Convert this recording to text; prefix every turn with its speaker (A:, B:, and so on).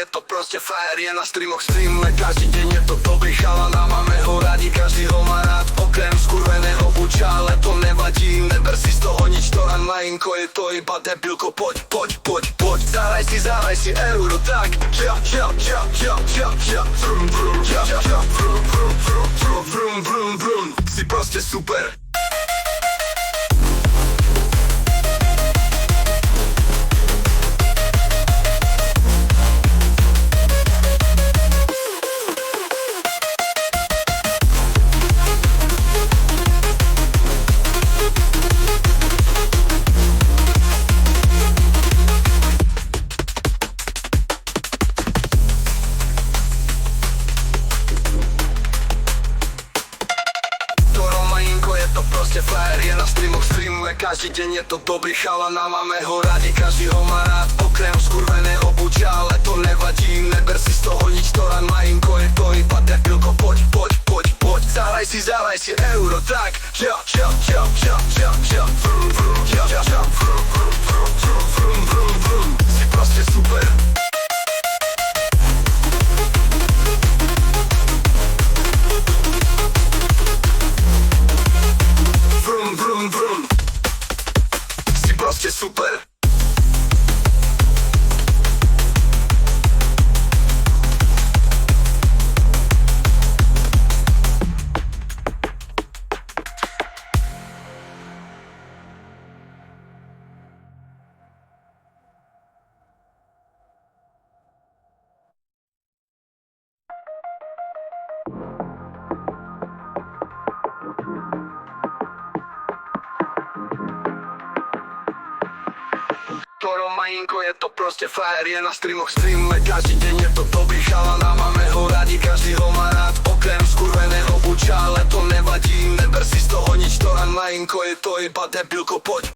A: je to proste frajer, je na streamoch, streamuje každý deň, je to dobrý chalana, máme ho radi, každý ho má rád, okrem skurveného buča, ale to nevadí, neber si z toho nič, to ran Majinko, je to iba debilko, poď, zahraj si euro, tak, vrum, vrum, si proste super. Frajer je na streamoch, streamuje každý deň, je to dobrý chalana, máme ho radi, každý ho má rád, okrem skurveného buča, ale to nevadí, neber si z toho nič, to ran Majinko, je to iba debilko, poď, zahraj si euro, tak, vrum, si proste super. Vrum, si proste super. Toro Majinko, je to proste frajer, je na streamoch, streamuje každý deň, je to dobrý chalana, máme ho radi, každý ho má rád, okrem skurveného buča, ale to nevadí, neber si z toho nič, to ran Majinko, je to iba debilko, poď,